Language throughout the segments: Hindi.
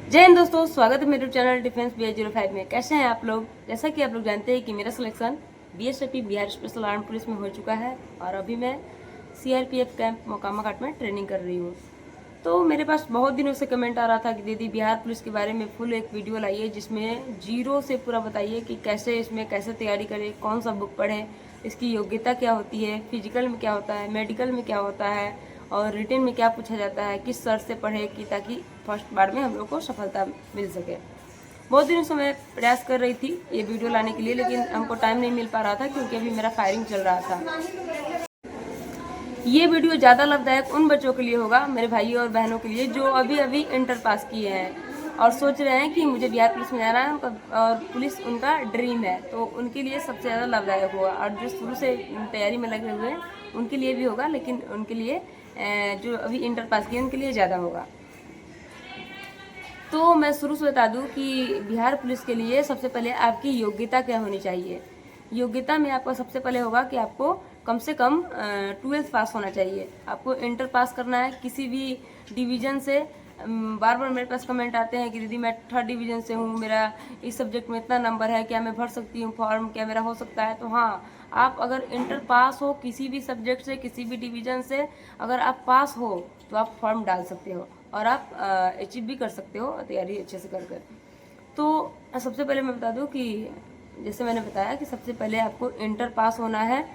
जय हिंद दोस्तों, स्वागत है मेरे चैनल डिफेंस BI05 में। कैसे हैं आप लोग? जैसा कि आप लोग जानते हैं कि मेरा selection BSFP Bihar special arm police में हो चुका है और अभी मैं CRPF कैंप मोकामा घाट में ट्रेनिंग कर रही हूँ। तो मेरे पास बहुत दिनों से कमेंट आ रहा था कि दीदी बिहार पुलिस के बारे में फुल एक वीडियो लाइए जिसमें जीरो से पूरा बताइए कि कैसे तैयारी करें, कौन सा बुक पढ़ें, इसकी योग्यता क्या होती है, फिजिकल में क्या होता है, मेडिकल में क्या होता है और रिटन में क्या पूछा जाता है, किस सर से पढ़े कि ताकि फर्स्ट बार में हम लोग को सफलता मिल सके। बहुत दिनों से मैं प्रयास कर रही थी ये वीडियो लाने के लिए, लेकिन हमको टाइम नहीं मिल पा रहा था क्योंकि अभी मेरा फायरिंग चल रहा था। ये वीडियो ज़्यादा लाभदायक उन बच्चों के लिए होगा, मेरे भाइयों और बहनों के लिए, जो अभी अभी इंटर पास किए हैं और सोच रहे हैं कि मुझे बिहार पुलिस में जाना है और पुलिस उनका ड्रीम है, तो उनके लिए सबसे ज़्यादा लाभदायक होगा। और जो शुरू से तैयारी में लगे हुए हैं उनके लिए भी होगा, लेकिन उनके लिए जो अभी इंटर पास किए उनके लिए ज़्यादा होगा। तो मैं शुरू से बता दूं कि बिहार पुलिस के लिए सबसे पहले आपकी योग्यता क्या होनी चाहिए। योग्यता में आपका सबसे पहले होगा कि आपको कम से कम 12th पास होना चाहिए। आपको इंटर पास करना है किसी भी डिवीज़न से। बार बार मेरे पास कमेंट आते हैं कि दीदी मैं 3rd डिवीज़न से हूँ, मेरा इस सब्जेक्ट में इतना नंबर है, क्या मैं भर सकती हूँ फॉर्म, क्या मेरा हो सकता है? तो हाँ, आप अगर इंटर पास हो किसी भी सब्जेक्ट से, किसी भी डिवीज़न से, अगर आप पास हो तो आप फॉर्म डाल सकते हो और आप अचीव भी कर सकते हो तैयारी अच्छे से कर। तो सबसे पहले मैं बता दूं कि जैसे मैंने बताया कि सबसे पहले आपको इंटर पास होना है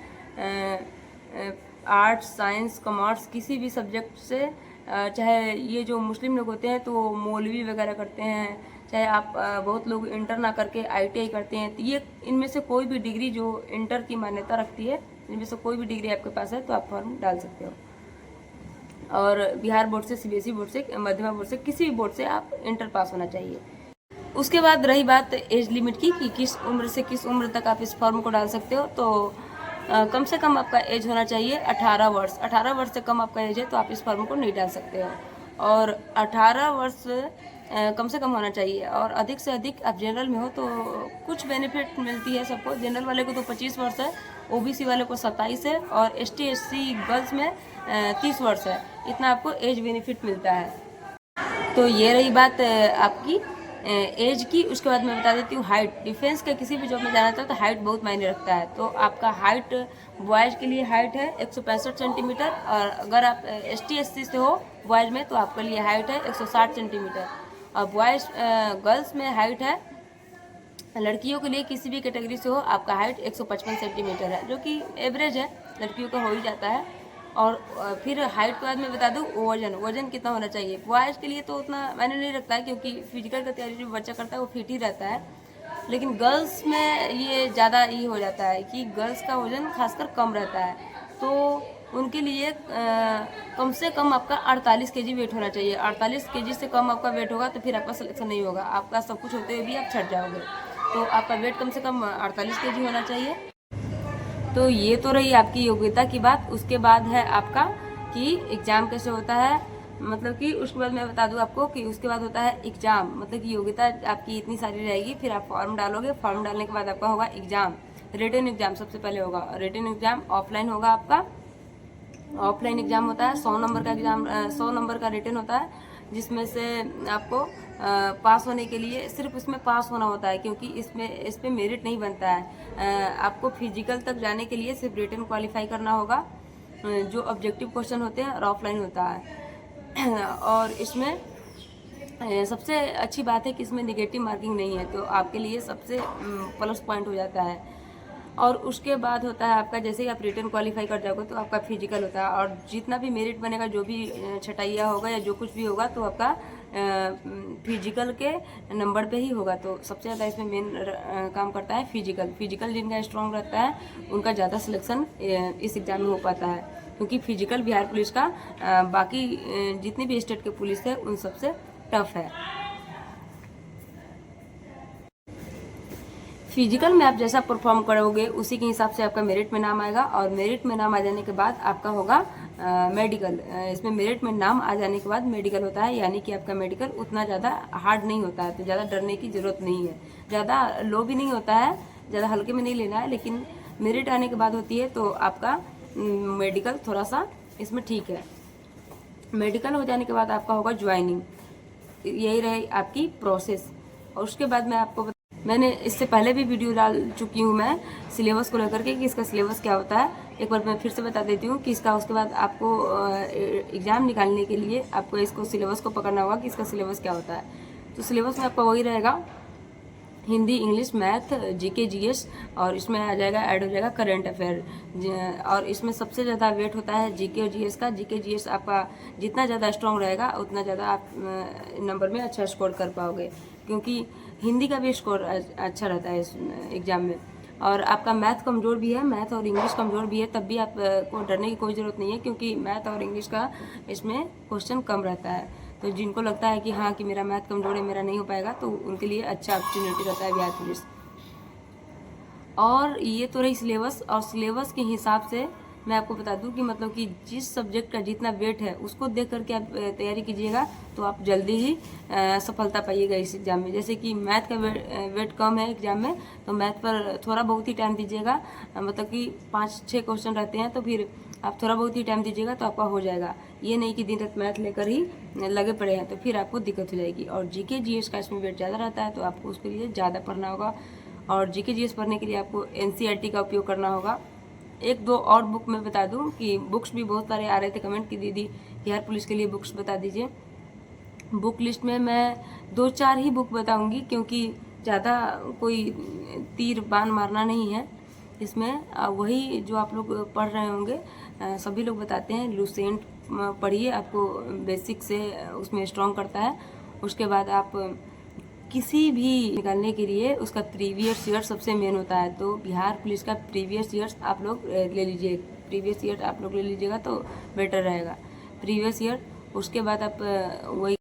आर्ट्स, साइंस, कॉमर्स किसी भी सब्जेक्ट से। चाहे ये जो मुस्लिम लोग होते हैं तो वो मौलवी वगैरह करते हैं, चाहे आप बहुत लोग इंटर ना करके ITI करते हैं, तो ये इनमें से कोई भी डिग्री जो इंटर की मान्यता रखती है, इनमें से कोई भी डिग्री आपके पास है तो आप फॉर्म डाल सकते हो। और बिहार बोर्ड से, CBSE बोर्ड से, मध्यमा बोर्ड से, किसी भी बोर्ड से आप इंटर पास होना चाहिए। उसके बाद रही बात एज लिमिट की कि किस उम्र से किस उम्र तक आप इस फॉर्म को डाल सकते हो, तो कम से कम आपका एज होना चाहिए 18 वर्ष। 18 वर्ष से कम आपका एज है तो आप इस फॉर्म को नहीं डाल सकते हो। और 18 वर्ष कम से कम होना चाहिए और अधिक से अधिक आप जनरल में हो तो कुछ बेनिफिट मिलती है सबको। जनरल वाले को तो 25 वर्ष है, OBC वाले को 27 है और ST SC गर्ल्स में 30 वर्ष है। इतना आपको एज बेनिफिट मिलता है। तो ये रही बात आपकी एज की। उसके बाद मैं बता देती हूँ हाइट। डिफेंस के किसी भी जॉब में जाना चाहो तो हाइट बहुत मायने रखता है। तो आपका हाइट, बॉयज़ के लिए हाइट है 165 सेंटीमीटर और अगर आप ST SC से हो बॉयज़ में तो आपके लिए हाइट है 160 सेंटीमीटर। और बॉयज़ गर्ल्स में हाइट है, लड़कियों के लिए किसी भी कैटेगरी से हो आपका हाइट 155 सेंटीमीटर है, जो कि एवरेज है, लड़कियों का हो ही जाता है। और फिर हाइट के बाद मैं बता दूँ वजन कितना होना चाहिए। बॉयज़ के लिए तो उतना मायने नहीं रखता है क्योंकि फिजिकल का तैयारी जो बच्चा करता है वो फिट ही रहता है, लेकिन गर्ल्स में ये ज़्यादा ये हो जाता है कि गर्ल्स का वजन खासकर कम रहता है। तो उनके लिए कम से कम आपका 48 kg वेट होना चाहिए। 48 kg से कम आपका वेट होगा तो फिर आपका सिलेक्शन नहीं होगा, आपका सब कुछ होते हुए भी आप छट जाओगे। तो आपका वेट कम से कम 48 kg होना चाहिए। तो ये तो रही आपकी योग्यता की बात। उसके बाद है आपका कि एग्ज़ाम कैसे होता है, मतलब कि उसके बाद मैं बता दूं आपको कि उसके बाद होता है एग्ज़ाम। मतलब कि योग्यता आपकी इतनी सारी रहेगी, फिर आप फॉर्म डालोगे, फॉर्म डालने के बाद आपका होगा एग्ज़ाम। रिटन एग्ज़ाम सबसे पहले होगा। रिटन एग्ज़ाम ऑफलाइन होगा आपका। ऑफलाइन एग्ज़ाम होता है 100 नंबर का एग्ज़ाम, 100 नंबर का रिटन होता है, जिसमें से आपको पास होने के लिए सिर्फ इसमें पास होना होता है क्योंकि इस पे मेरिट नहीं बनता है। आपको फिजिकल तक जाने के लिए सिर्फ रिटन क्वालिफाई करना होगा। जो ऑब्जेक्टिव क्वेश्चन होते हैं और ऑफलाइन होता है। और इसमें सबसे अच्छी बात है कि इसमें निगेटिव मार्किंग नहीं है, तो आपके लिए सबसे प्लस पॉइंट हो जाता है। और उसके बाद होता है आपका, जैसे ही आप रिटन क्वालिफाई कर जाओगे तो आपका फिजिकल होता है और जितना भी मेरिट बनेगा, जो भी छटाइया होगा या जो कुछ भी होगा, तो आपका फिजिकल के नंबर पे ही होगा। तो सबसे ज़्यादा इसमें मेन काम करता है फिजिकल जिनका स्ट्रॉन्ग रहता है उनका ज़्यादा सिलेक्शन इस एग्ज़ाम में हो पाता है, क्योंकि फिजिकल बिहार पुलिस का बाकी जितने भी स्टेट के पुलिस है उन सबसे टफ है। फिजिकल में आप जैसा परफॉर्म करोगे उसी के हिसाब से आपका मेरिट में नाम आएगा और मेरिट में नाम आ जाने के बाद आपका होगा मेडिकल। इसमें मेरिट में नाम आ जाने के बाद मेडिकल होता है, यानी कि आपका मेडिकल उतना ज़्यादा हार्ड नहीं होता है, तो ज़्यादा डरने की ज़रूरत नहीं है। ज़्यादा लो भी नहीं होता है, ज़्यादा हल्के में नहीं लेना है, लेकिन मेरिट आने के बाद होती है तो आपका मेडिकल थोड़ा सा इसमें ठीक है। मेडिकल हो जाने के बाद आपका होगा ज्वाइनिंग। यही रहे आपकी प्रोसेस। और उसके बाद मैंने इससे पहले भी वीडियो डाल चुकी हूँ मैं सिलेबस को लेकर के कि इसका सिलेबस क्या होता है। एक बार मैं फिर से बता देती हूँ कि इसका उसके बाद आपको एग्ज़ाम निकालने के लिए आपको इसको सिलेबस को पकड़ना होगा कि इसका सिलेबस क्या होता है। तो सिलेबस में आपका वही रहेगा, Hindi, English, math, GK, GS, और इसमें आ जाएगा, ऐड हो जाएगा करंट अफेयर। और इसमें सबसे ज़्यादा वेट होता है जीके और जीएस का। जीके जीएस आपका जितना ज़्यादा स्ट्रॉन्ग रहेगा उतना ज़्यादा आप नंबर में अच्छा स्कोर कर पाओगे, क्योंकि हिंदी का भी स्कोर अच्छा रहता है इस एग्ज़ाम में। और आपका मैथ कमज़ोर भी है, मैथ और इंग्लिश कमज़ोर भी है, तब भी आपको डरने की कोई ज़रूरत नहीं है, क्योंकि मैथ और इंग्लिश का इसमें क्वेश्चन कम रहता है। तो जिनको लगता है कि हाँ कि मेरा मैथ कमज़ोर है, मेरा नहीं हो पाएगा, तो उनके लिए अच्छा अपॉर्चुनिटी रहता है बिहार पुलिस। और ये तो रही सिलेबस। और सिलेबस के हिसाब से मैं आपको बता दूं कि मतलब कि जिस सब्जेक्ट का जितना वेट है उसको देख करके आप तैयारी कीजिएगा तो आप जल्दी ही सफलता पाइएगा इस एग्ज़ाम में। जैसे कि मैथ का वेट कम है एग्ज़ाम में, तो मैथ पर थोड़ा बहुत ही टाइम दीजिएगा। मतलब कि 5-6 क्वेश्चन रहते हैं, तो फिर आप थोड़ा बहुत ही टाइम दीजिएगा तो आपका हो जाएगा। ये नहीं कि दिन रात मैथ लेकर ही लगे पड़े हैं, तो फिर आपको दिक्कत हो जाएगी। और जीके जीएस का इसमें वेट ज़्यादा रहता है, तो आपको उसके लिए ज़्यादा पढ़ना होगा। और जीके जीएस पढ़ने के लिए आपको एनसीईआरटी का उपयोग करना होगा। एक दो और बुक मैं बता दूं कि बुक्स भी बहुत सारे आ रहे थे कमेंट की, दीदी बिहार पुलिस के लिए बुक्स बता दीजिए। बुक लिस्ट में मैं 2-4 ही बुक बताऊंगी, क्योंकि ज़्यादा कोई तीर बाण मारना नहीं है इसमें। वही जो आप लोग पढ़ रहे होंगे, सभी लोग बताते हैं लुसेंट पढ़िए, आपको बेसिक से उसमें स्ट्रॉन्ग करता है। उसके बाद आप किसी भी निकालने के लिए उसका प्रीवियस ईयर सबसे मेन होता है, तो बिहार पुलिस का प्रीवियस ईयर्स आप लोग ले लीजिए, प्रीवियस ईयर आप लोग ले लीजिएगा तो बेटर रहेगा, प्रीवियस ईयर। उसके बाद आप वही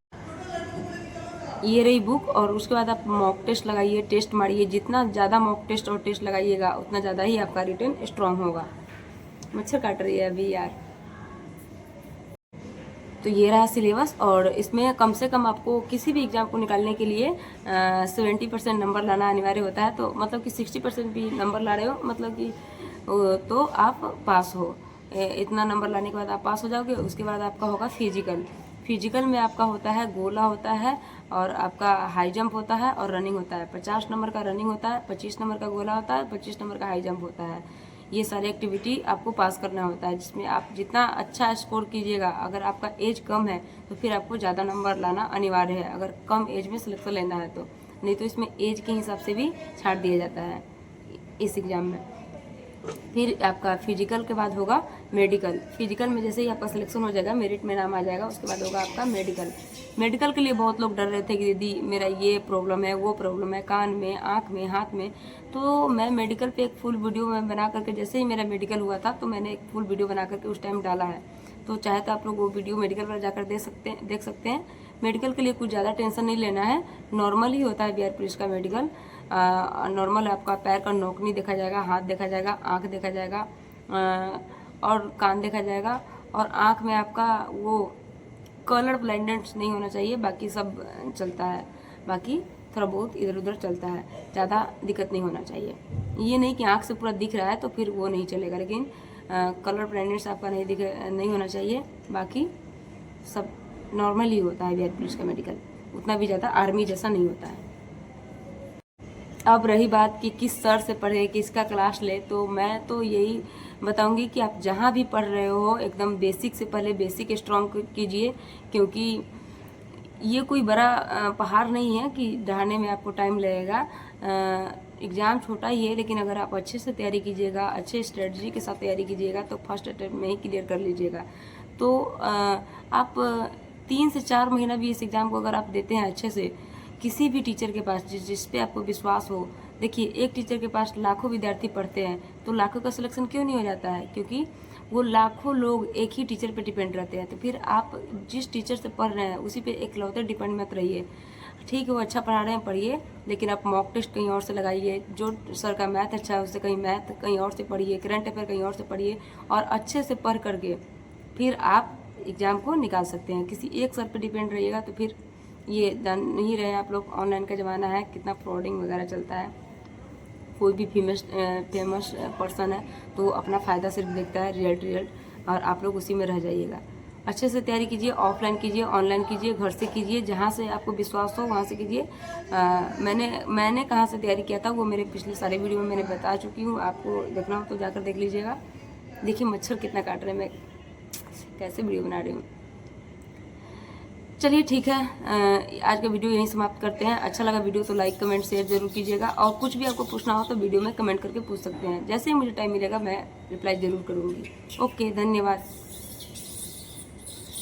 ये रही बुक। और उसके बाद आप मॉक टेस्ट लगाइए, टेस्ट मारिए। जितना ज़्यादा मॉक टेस्ट और टेस्ट लगाइएगा उतना ज़्यादा ही आपका रिटन स्ट्रांग होगा। मच्छर काट रही है अभी यार। तो ये रहा सिलेबस। और इसमें कम से कम आपको किसी भी एग्ज़ाम को निकालने के लिए 70% नंबर लाना अनिवार्य होता है। तो मतलब कि 60% भी नंबर ला रहे हो, मतलब कि तो आप पास हो। इतना नंबर लाने के बाद आप पास हो जाओगे। उसके बाद आपका होगा फिजिकल। फिजिकल में आपका होता है गोला होता है, और आपका हाई जंप होता है, और रनिंग होता है। 50 नंबर का रनिंग होता है, 25 नंबर का गोला होता है, 25 नंबर का हाई जंप होता है। ये सारी एक्टिविटी आपको पास करना होता है, जिसमें आप जितना अच्छा स्कोर कीजिएगा, अगर आपका एज कम है तो फिर आपको ज़्यादा नंबर लाना अनिवार्य है, अगर कम एज में सिलेक्शन लेना है तो। नहीं तो इसमें एज के हिसाब से भी छाट दिया जाता है इस एग्ज़ाम में। फिर आपका फिजिकल के बाद होगा मेडिकल। फिजिकल में जैसे ही आपका सिलेक्शन हो जाएगा, मेरिट में नाम आ जाएगा, उसके बाद होगा आपका मेडिकल। मेडिकल के लिए बहुत लोग डर रहे थे कि दीदी मेरा ये प्रॉब्लम है, वो प्रॉब्लम है, कान में, आँख में, हाथ में। तो मैं मेडिकल पे एक फुल वीडियो में बना करके, जैसे ही मेरा मेडिकल हुआ था तो मैंने एक फुल वीडियो बना करके उस टाइम डाला है। तो चाहे तो आप लोग वो वीडियो मेडिकल पर जाकर देख सकते हैं। मेडिकल के लिए कुछ ज़्यादा टेंशन नहीं लेना है, नॉर्मल ही होता है बिहार पुलिस का मेडिकल। नॉर्मल आपका पैर का नोकनी देखा जाएगा, हाथ देखा जाएगा, आँख देखा जाएगा, और कान देखा जाएगा। और आँख में आपका वो कलर ब्लाइंडेंस नहीं होना चाहिए, बाकी सब चलता है। बाकी थोड़ा बहुत इधर उधर चलता है, ज़्यादा दिक्कत नहीं होना चाहिए। ये नहीं कि आँख से पूरा दिख रहा है तो फिर वो नहीं चलेगा, लेकिन कलर ब्लाइंडेंस आपका नहीं होना चाहिए। बाकी सब नॉर्मल ही होता है बिहार पुलिस का मेडिकल, उतना भी ज़्यादा आर्मी जैसा नहीं होता है। अब रही बात कि किस सर से पढ़े, किसका क्लास ले, तो मैं तो यही बताऊंगी कि आप जहाँ भी पढ़ रहे हो एकदम बेसिक से पहले बेसिक स्ट्रॉन्ग कीजिए, क्योंकि ये कोई बड़ा पहाड़ नहीं है कि ढाने में आपको टाइम लगेगा। एग्ज़ाम छोटा ही है, लेकिन अगर आप अच्छे से तैयारी कीजिएगा, अच्छे स्ट्रेटजी के साथ तैयारी कीजिएगा तो फर्स्ट अटेम्प्ट में ही क्लियर कर लीजिएगा। तो आप 3 से 4 महीना भी इस एग्ज़ाम को अगर आप देते हैं अच्छे से, किसी भी टीचर के पास जिस पे आपको विश्वास हो। देखिए, एक टीचर के पास लाखों विद्यार्थी पढ़ते हैं, तो लाखों का सिलेक्शन क्यों नहीं हो जाता है? क्योंकि वो लाखों लोग एक ही टीचर पे डिपेंड रहते हैं। तो फिर आप जिस टीचर से पढ़ रहे हैं उसी पे एकलौते डिपेंड मत रहिए। ठीक है, वो अच्छा पढ़ा रहे हैं, पढ़िए, लेकिन आप मॉक टेस्ट कहीं और से लगाइए। जो सर का मैथ अच्छा है उससे मैथ कहीं और से पढ़िए, करंट अफेयर कहीं और से पढ़िए, और अच्छे से पढ़ करके फिर आप एग्ज़ाम को निकाल सकते हैं। किसी एक सर पर डिपेंड रहिएगा तो फिर ये जान नहीं रहे आप लोग, ऑनलाइन का ज़माना है, कितना फ्रॉडिंग वगैरह चलता है। कोई भी फेमस पर्सन है तो अपना फ़ायदा सिर्फ देखता है, रिजल्ट, और आप लोग उसी में रह जाइएगा। अच्छे से तैयारी कीजिए, ऑफलाइन कीजिए, ऑनलाइन कीजिए, घर से कीजिए, जहाँ से आपको विश्वास हो वहाँ से कीजिए। मैंने कहाँ से तैयारी किया था वो मेरे पिछले सारे वीडियो में मैंने बता चुकी हूँ, आपको देखना हो तो जाकर देख लीजिएगा। देखिए मच्छर कितना काट रहे हैं, मैं कैसे वीडियो बना रही हूँ। चलिए ठीक है, आज का वीडियो यहीं समाप्त करते हैं। अच्छा लगा वीडियो तो लाइक कमेंट शेयर जरूर कीजिएगा, और कुछ भी आपको पूछना हो तो वीडियो में कमेंट करके पूछ सकते हैं। जैसे ही मुझे टाइम मिलेगा मैं रिप्लाई ज़रूर करूँगी। ओके, धन्यवाद।